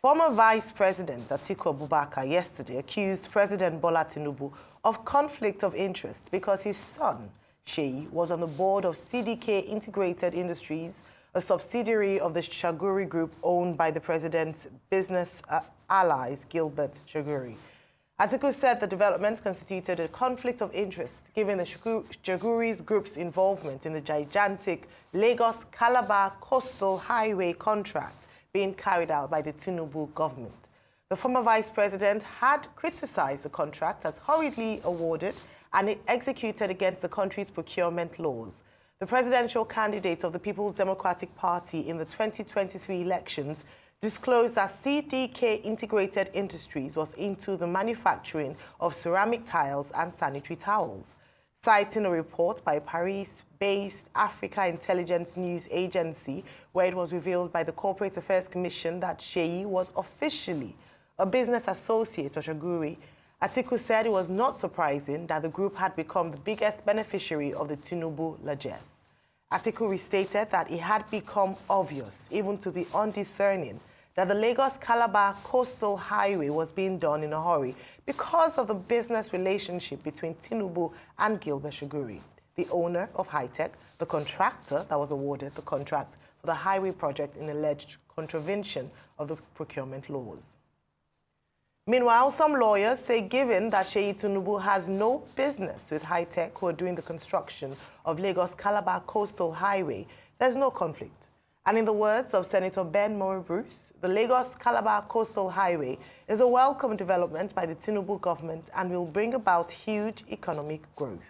Former Vice President Atiku Abubakar yesterday accused President Bola Tinubu of conflict of interest because his son, Sheyi, was on the board of CDK Integrated Industries, a subsidiary of the Shaguri Group owned by the president's business allies, Gilbert Shaguri. Atiku said the development constituted a conflict of interest given the Shaguri's group's involvement in the gigantic Lagos-Calabar Coastal Highway contract being carried out by the Tinubu government. The former vice president had criticized the contract as hurriedly awarded and executed against the country's procurement laws. The presidential candidate of the People's Democratic Party in the 2023 elections disclosed that CDK Integrated Industries was into the manufacturing of ceramic tiles and sanitary towels. Citing a report by Paris-based Africa Intelligence News Agency, where it was revealed by the Corporate Affairs Commission that Sheyi was officially a business associate of Shaguri, Atiku said it was not surprising that the group had become the biggest beneficiary of the Tinubu largesse. Atiku restated that it had become obvious, even to the undiscerning, that the Lagos-Calabar Coastal Highway was being done in a hurry because of the business relationship between Tinubu and Gilbert Shaguri, the owner of High-Tech, the contractor that was awarded the contract for the highway project in alleged contravention of the procurement laws. Meanwhile, some lawyers say given that Sheyi Tinubu has no business with High-Tech who are doing the construction of Lagos-Calabar Coastal Highway, there's no conflict. And in the words of Senator Ben Bruce, the Lagos-Calabar Coastal Highway is a welcome development by the Tinubu government and will bring about huge economic growth.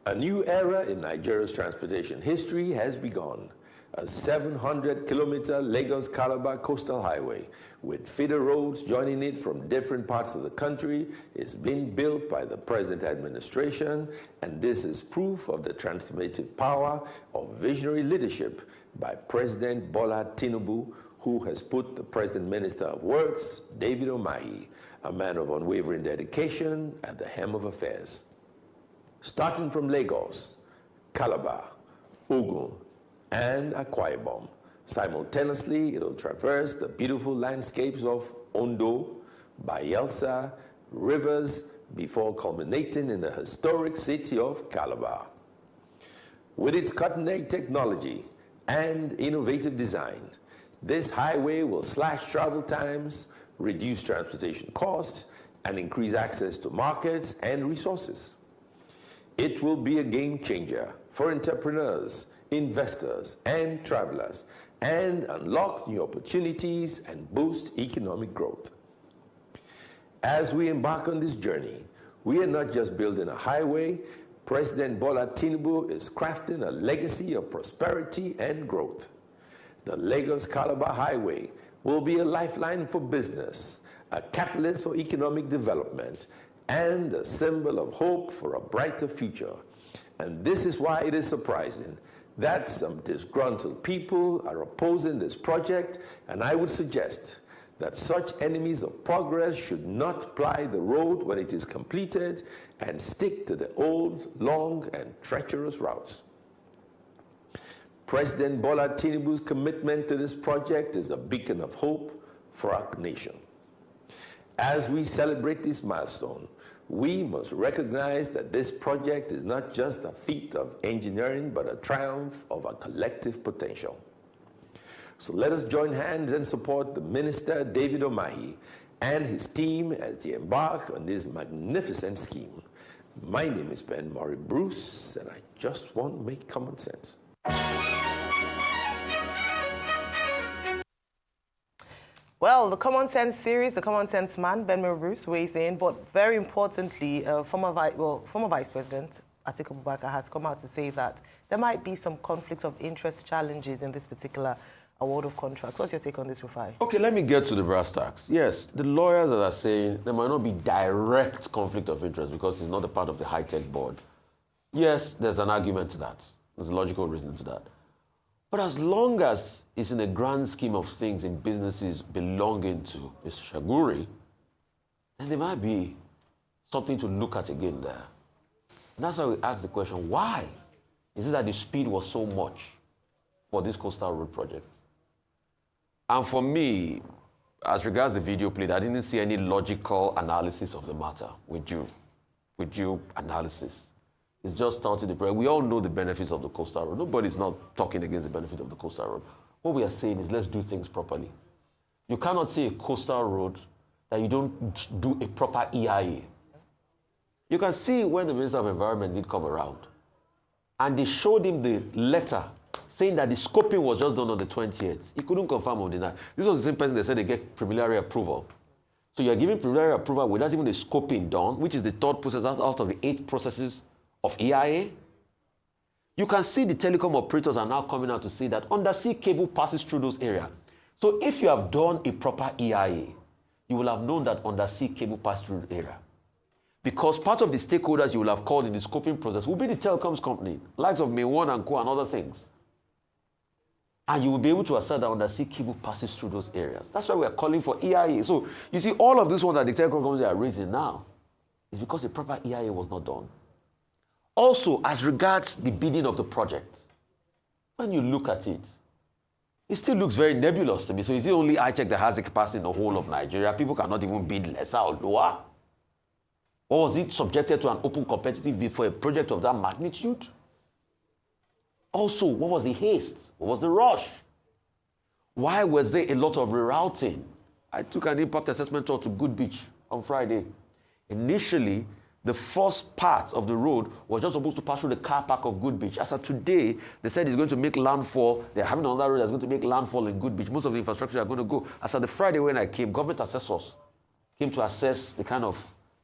A new era in Nigeria's transportation history has begun. A 700-kilometer Lagos-Calabar coastal highway with feeder roads joining it from different parts of the country is being built by the present administration, and this is proof of the transformative power of visionary leadership by President Bola Tinubu, who has put the present Minister of Works, David Umahi, a man of unwavering dedication, at the helm of affairs. Starting from Lagos, Calabar, Ogun, and Akwa Ibom. Simultaneously, it will traverse the beautiful landscapes of Ondo, Bayelsa, rivers, before culminating in the historic city of Calabar. With its cutting-edge technology and innovative design, this highway will slash travel times, reduce transportation costs, and increase access to markets and resources. It will be a game changer for entrepreneurs, investors, and travelers, and unlock new opportunities and boost economic growth. As we embark on this journey, we are not just building a highway. President Bola Tinubu is crafting a legacy of prosperity and growth. The Lagos-Calabar Highway will be a lifeline for business, a catalyst for economic development, and a symbol of hope for a brighter future. And this is why it is surprising that some disgruntled people are opposing this project, and I would suggest that such enemies of progress should not ply the road when it is completed and stick to the old, long, and treacherous routes. President Bola Tinubu's commitment to this project is a beacon of hope for our nation. As we celebrate this milestone, we must recognize that this project is not just a feat of engineering, but a triumph of our collective potential. So let us join hands and support the Minister, David Umahi, and his team as they embark on this magnificent scheme. My name is Ben Bruce, and I just want to make common sense. Well, the Common Sense series, the Common Sense man, Ben Bruce, weighs in, but very importantly, former Vice President Atiku Abubakar has come out to say that there might be some conflicts of interest challenges in this particular award of contract. What's your take on this, Rufai? Okay, let me get to the brass tacks. Yes, the lawyers that are saying there might not be direct conflict of interest because it's not a part of the High-Tech board. Yes, there's an argument to that. There's a logical reason to that. But as long as it's in the grand scheme of things in businesses belonging to Mr. Shaguri, then there might be something to look at again there. And that's why we ask the question, why is it that the speed was so much for this coastal road project. And for me, as regards the video played, I didn't see any logical analysis of the matter with due analysis. It's just touting the project. We all know the benefits of the coastal road. Nobody's not talking against the benefit of the coastal road. What we are saying is let's do things properly. You cannot say a coastal road that you don't do a proper EIA. You can see when the Minister of Environment did come around, and they showed him the letter saying that the scoping was just done on the 20th. He couldn't confirm or deny. This was the same person that said they get preliminary approval. So you're giving preliminary approval without even the scoping done, which is the third process out of the 8 processes of EIA. You can see the telecom operators are now coming out to say that undersea cable passes through those areas. So if you have done a proper EIA, you will have known that undersea cable passes through the area. Because part of the stakeholders you will have called in the scoping process will be the telecoms company, likes of May1 and Co. and other things. And you will be able to assert that undersea cable passes through those areas. That's why we are calling for EIA. So you see, all of this one that the telecom companies are raising now is because the proper EIA was not done. Also, as regards the bidding of the project, when you look at it, it still looks very nebulous to me. So is it only ICHEC that has the capacity in the whole of Nigeria? People cannot even bid lesser or lower? Or was it subjected to an open competitive bid for a project of that magnitude? Also, what was the haste? What was the rush? Why was there a lot of rerouting? I took an impact assessment tour to Good Beach on Friday. Initially, the first part of the road was just supposed to pass through the car park of Good Beach. As of today, they said it's going to make landfall. They're having another road that's going to make landfall in Good Beach. Most of the infrastructure are going to go. As of the Friday when I came, government assessors came to assess the kind of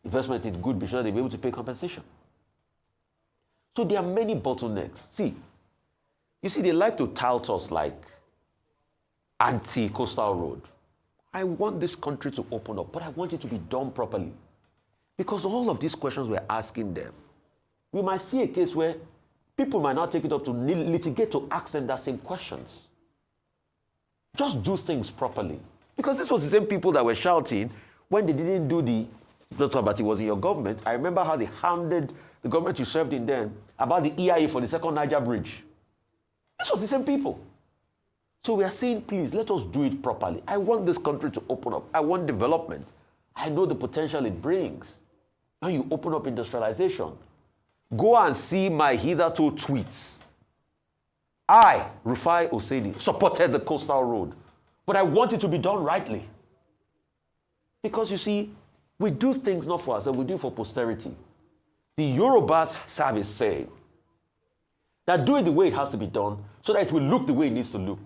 investment in Good Beach so that they'll be able to pay compensation. So there are many bottlenecks. You see, they like to tout us like anti-coastal road. I want this country to open up, but I want it to be done properly. Because all of these questions we're asking them, we might see a case where people might not take it up to litigate to ask them that same questions. Just do things properly. Because this was the same people that were shouting when they didn't do but it was in your government. I remember how they hounded the government you served in then about the EIA for the second Niger bridge. This was the same people. So we are saying, please, let us do it properly. I want this country to open up. I want development. I know the potential it brings. When you open up industrialization, go and see my hitherto tweets. I, Rufai Oseni, supported the coastal road, but I want it to be done rightly. Because you see, we do things not for ourselves, we do it for posterity. The Yorubas have a saying that do it the way it has to be done so that it will look the way it needs to look.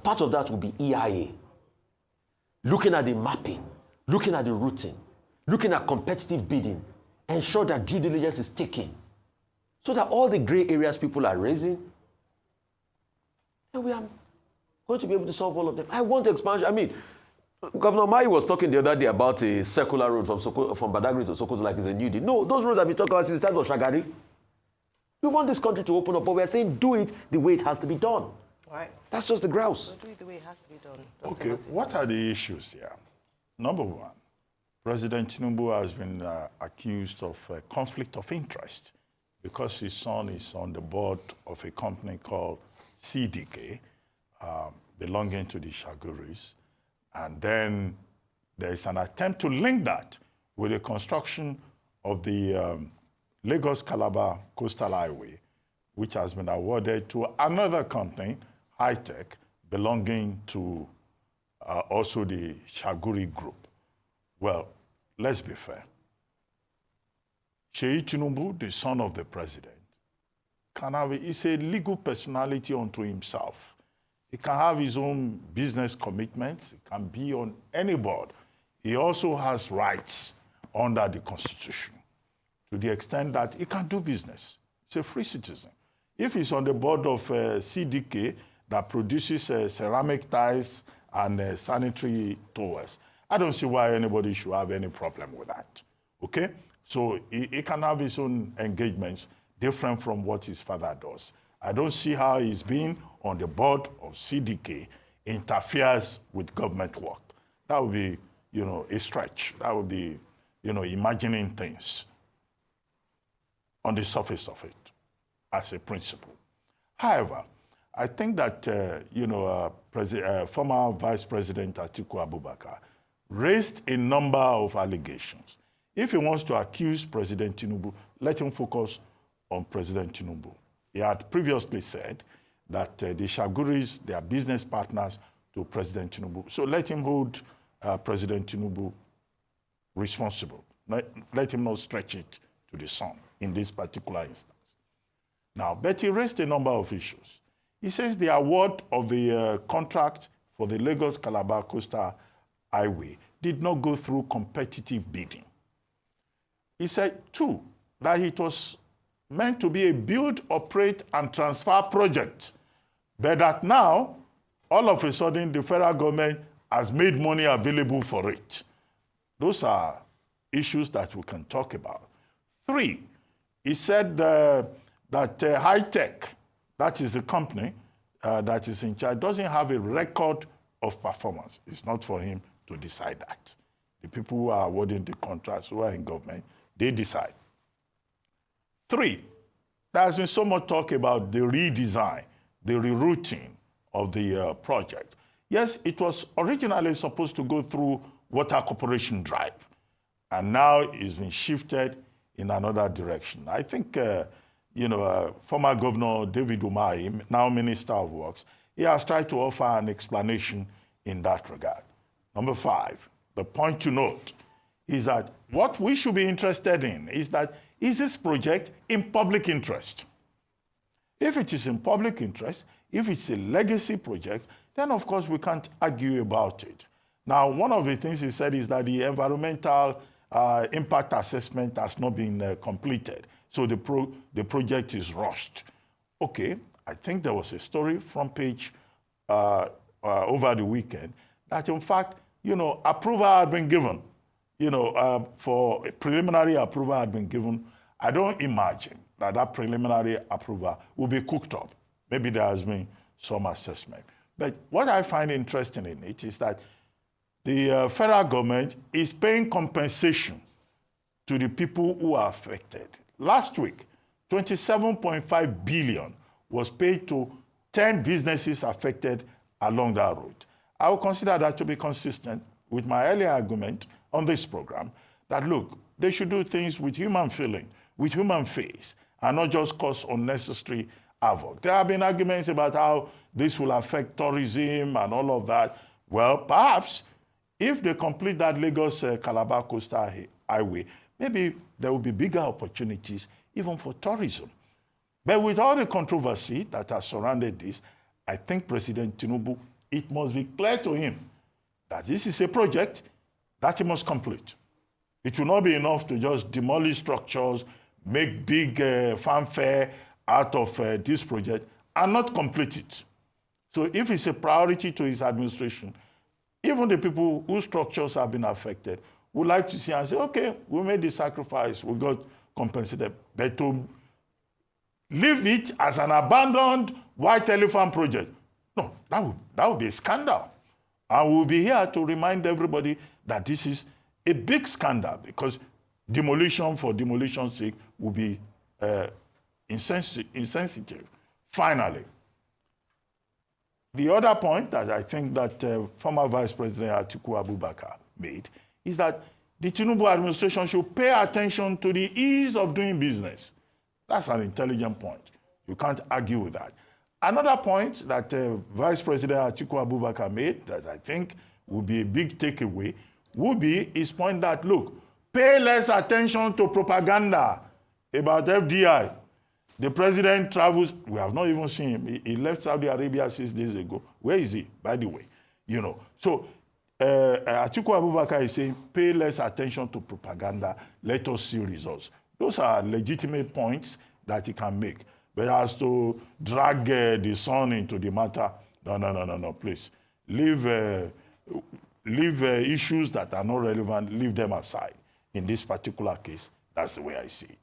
Part of that will be EIA. Looking at the mapping, looking at the routing, looking at competitive bidding, ensure that due diligence is taken so that all the gray areas people are raising, and we are going to be able to solve all of them. I want expansion. I mean, Governor Mai was talking the other day about a circular road from Badagry to Sokoto like it's a new deal. No, those roads have been talking about since the time of Shagari. We want this country to open up, but we are saying do it the way it has to be done. Right. That's just the grouse. Do it the way it has to be done. Okay, what are the issues here? Number one, President Tinubu has been accused of a conflict of interest because his son is on the board of a company called CDK, belonging to the Shaguris. And then there is an attempt to link that with the construction of the Lagos-Calabar Coastal Highway, which has been awarded to another company, High-Tech, belonging to also the Shaguri Group. Well, let's be fair. Sheyi Tinubu, the son of the president, is a legal personality unto himself. He can have his own business commitments. He can be on any board. He also has rights under the Constitution to the extent that he can do business. He's a free citizen. If he's on the board of CDK that produces ceramic tiles and sanitary towels, I don't see why anybody should have any problem with that, okay? So he can have his own engagements different from what his father does. I don't see how he's been on the board of CDK interferes with government work. That would be, a stretch. That would be, imagining things on the surface of it as a principle. However, I think that, former Vice President Atiku Abubakar raised a number of allegations. If he wants to accuse President Tinubu, let him focus on President Tinubu. He had previously said that the Shaguris, they are business partners to President Tinubu. So let him hold President Tinubu responsible. Let him not stretch it to the sun in this particular instance. Now, Betty raised a number of issues. He says the award of the contract for the Lagos-Calabar Coastal Highway did not go through competitive bidding. He said, two, that it was meant to be a build, operate, and transfer project, but that now, all of a sudden, the federal government has made money available for it. Those are issues that we can talk about. Three, he said that High Tech, that is the company that is in charge, doesn't have a record of performance. It's not for him to decide that. The people who are awarding the contracts, who are in government, they decide. Three, there has been so much talk about the redesign, the rerouting of the project. Yes, it was originally supposed to go through Water Corporation Drive, and now it's been shifted in another direction. I think, former Governor David Umahi, now Minister of Works, he has tried to offer an explanation in that regard. Number five, the point to note is that what we should be interested in is that, is this project in public interest? If it is in public interest, if it's a legacy project, then of course we can't argue about it. Now, one of the things he said is that the environmental impact assessment has not been completed, so the project is rushed. Okay, I think there was a story front page over the weekend that in fact, approval had been given, for a preliminary approval had been given. I don't imagine that preliminary approval will be cooked up. Maybe there has been some assessment. But what I find interesting in it is that the federal government is paying compensation to the people who are affected. Last week, 27.5 billion was paid to 10 businesses affected along that route. I will consider that to be consistent with my earlier argument on this program, that look, they should do things with human feeling, with human face, and not just cause unnecessary havoc. There have been arguments about how this will affect tourism and all of that. Well, perhaps if they complete that Lagos-Calabar Coastal Highway, maybe there will be bigger opportunities even for tourism. But with all the controversy that has surrounded this, I think President Tinubu, it must be clear to him that this is a project that he must complete. It will not be enough to just demolish structures, make big fanfare out of this project and not complete it. So if it's a priority to his administration, even the people whose structures have been affected would like to see and say, okay, we made the sacrifice, we got compensated. But to leave it as an abandoned white elephant project, no, that would be a scandal. And we'll be here to remind everybody that this is a big scandal, because demolition for demolition's sake will be insensitive. Finally, the other point that I think that former Vice President Atiku Abubakar made is that the Tinubu administration should pay attention to the ease of doing business. That's an intelligent point. You can't argue with that. Another point that Vice President Atiku Abubakar made that I think would be a big takeaway would be his point that, look, pay less attention to propaganda about FDI. The president travels, we have not even seen him. He left Saudi Arabia 6 days ago. Where is he, by the way? So Atiku Abubakar is saying, pay less attention to propaganda, let us see results. Those are legitimate points that he can make. But as to drag the sun into the matter, no, please. Leave issues that are not relevant, leave them aside. In this particular case, that's the way I see it.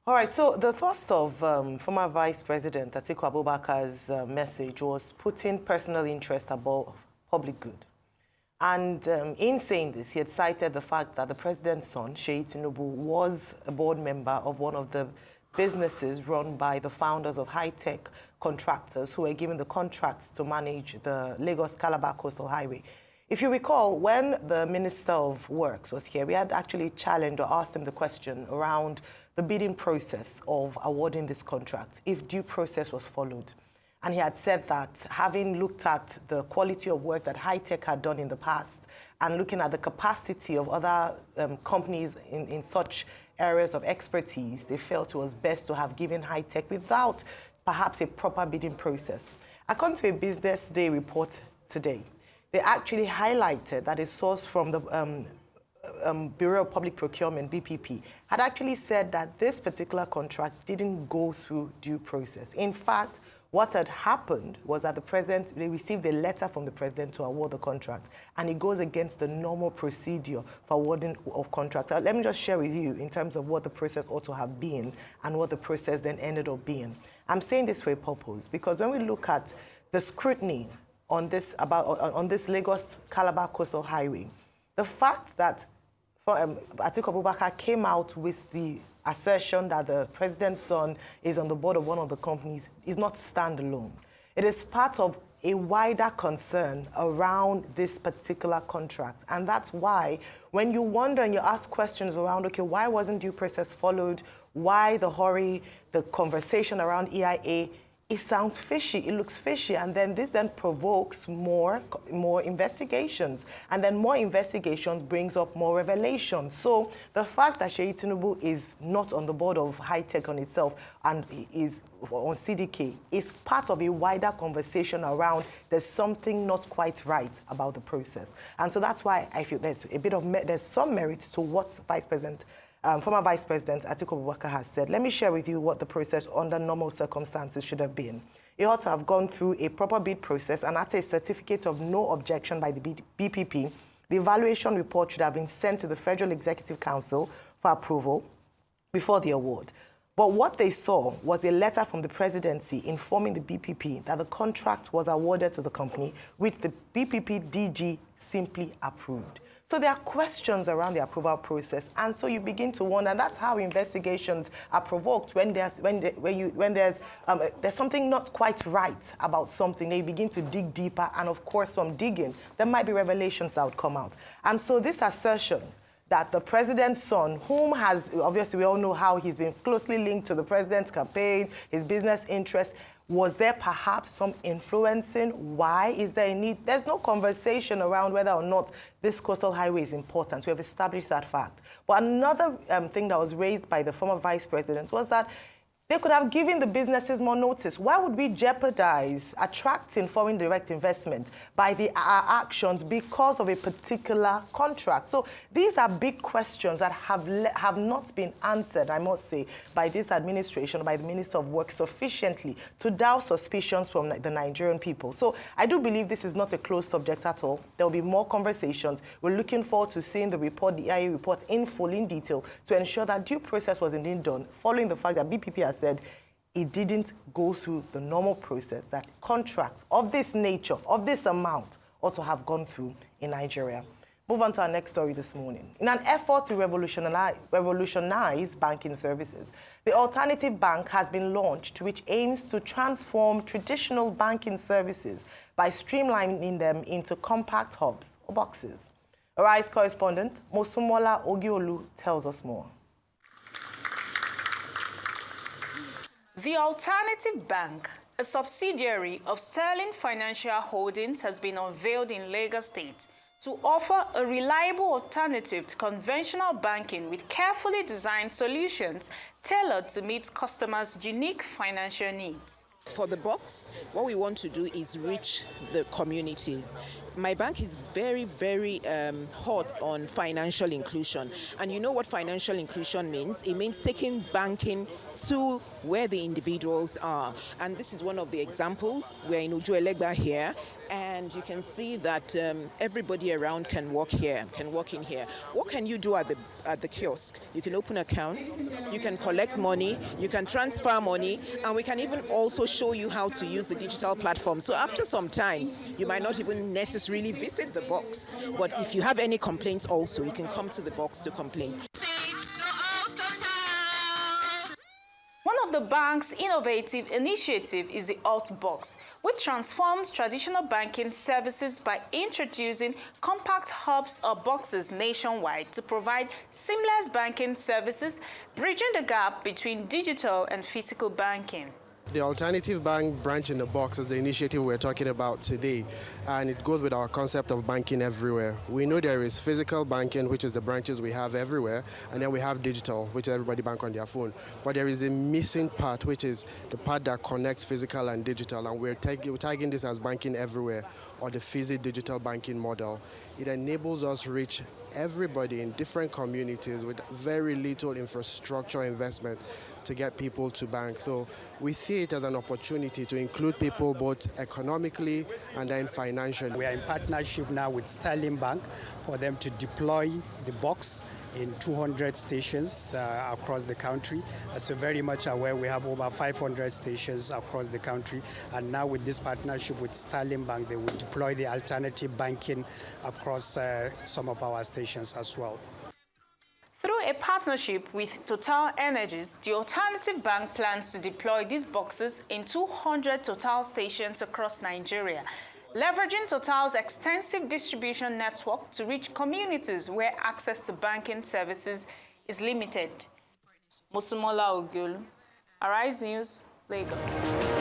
All right, so the thrust of former Vice President Atiku Abubakar's message was putting personal interest above public good. And in saying this, he had cited the fact that the president's son, Tinubu, was a board member of one of the businesses run by the founders of high-tech contractors who were given the contracts to manage the Lagos-Calabar Coastal Highway. If you recall, when the Minister of Works was here, we had actually challenged or asked him the question around the bidding process of awarding this contract, if due process was followed. And he had said that having looked at the quality of work that high-tech had done in the past and looking at the capacity of other companies in such areas of expertise, they felt it was best to have given high-tech without perhaps a proper bidding process. According to a Business Day report today, they actually highlighted that a source from the Bureau of Public Procurement, BPP, had actually said that this particular contract didn't go through due process. In fact, what had happened was that they received a letter from the president to award the contract, and it goes against the normal procedure for awarding of contracts. Let me just share with you in terms of what the process ought to have been and what the process then ended up being. I'm saying this for a purpose, because when we look at the scrutiny on this Lagos-Calabar Coastal Highway, the fact that Atiku Abubakar came out with the assertion that the president's son is on the board of one of the companies is not standalone. It is part of a wider concern around this particular contract. And that's why when you wonder and you ask questions around, okay, why wasn't due process followed? Why the hurry, the conversation around EIA? It sounds fishy, it looks fishy, and then this then provokes more investigations, and then more investigations brings up more revelations. So the fact that Tinubu is not on the board of high-tech on itself and is on CDK is part of a wider conversation around there's something not quite right about the process. And so that's why I feel there's a bit of, there's some merit to what former Vice President Atiku Abubakar has said. Let me share with you what the process under normal circumstances should have been. It ought to have gone through a proper bid process, and after a certificate of no objection by the BPP, the evaluation report should have been sent to the Federal Executive Council for approval before the award. But what they saw was a letter from the presidency informing the BPP that the contract was awarded to the company, which the BPP DG simply approved. So there are questions around the approval process, and so you begin to wonder. And that's how investigations are provoked when there's something not quite right about something. They begin to dig deeper, and of course, from digging, there might be revelations that would come out. And so this assertion that the president's son, whom has, obviously we all know how he's been closely linked to the president's campaign, his business interests, was there perhaps some influencing? Why is there a need? There's no conversation around whether or not this coastal highway is important. We have established that fact. But another thing that was raised by the former vice president was that they could have given the businesses more notice. Why would we jeopardize attracting foreign direct investment by our actions because of a particular contract? So these are big questions that have not been answered, I must say, by this administration, by the Minister of Work sufficiently to douse suspicions from the Nigerian people. So I do believe this is not a closed subject at all. There will be more conversations. We're looking forward to seeing the report, the EIA report, in full, in detail, to ensure that due process was indeed done, following the fact that BPP has said it didn't go through the normal process that contracts of this nature, of this amount, ought to have gone through in Nigeria. Move on to our next story this morning. In an effort to revolutionize banking services, the Alternative Bank has been launched, which aims to transform traditional banking services by streamlining them into compact hubs or boxes. Arise correspondent Mosumola Ogiolu tells us more. The Alternative Bank, a subsidiary of Sterling Financial Holdings, has been unveiled in Lagos State to offer a reliable alternative to conventional banking with carefully designed solutions tailored to meet customers' unique financial needs. For the box, what we want to do is reach the communities. My bank is very, very hot on financial inclusion. And you know what financial inclusion means? It means taking banking to where the individuals are. And this is one of the examples. We're in Uju Elegba here, And you can see that everybody around can walk here, can walk in here. What can you do at the kiosk? You can open accounts, you can collect money, you can transfer money, and we can even also show you how to use the digital platform. So after some time, you might not even necessarily visit the box, but if you have any complaints also, you can come to the box to complain. One of the bank's innovative initiative is the Alt Box, which transforms traditional banking services by introducing compact hubs or boxes nationwide to provide seamless banking services, bridging the gap between digital and physical banking. The Alternative Bank Branch in the Box is the initiative we're talking about today, and it goes with our concept of banking everywhere. We know there is physical banking, which is the branches we have everywhere, and then we have digital, which everybody bank on their phone. But there is a missing part, which is the part that connects physical and digital, and we're tagging this as banking everywhere, or the Physi-digital banking model. It enables us to reach everybody in different communities with very little infrastructure investment to get people to bank. So we see it as an opportunity to include people both economically and then financially. We are in partnership now with Sterling Bank for them to deploy the box in 200 stations across the country. As you're very much aware, we have over 500 stations across the country. And now with this partnership with Sterling Bank, they will deploy the alternative banking across some of our stations as well. Through a partnership with Total Energies, the Alternative Bank plans to deploy these boxes in 200 Total stations across Nigeria, leveraging Total's extensive distribution network to reach communities where access to banking services is limited. Mosumola Ogul, Arise News, Lagos.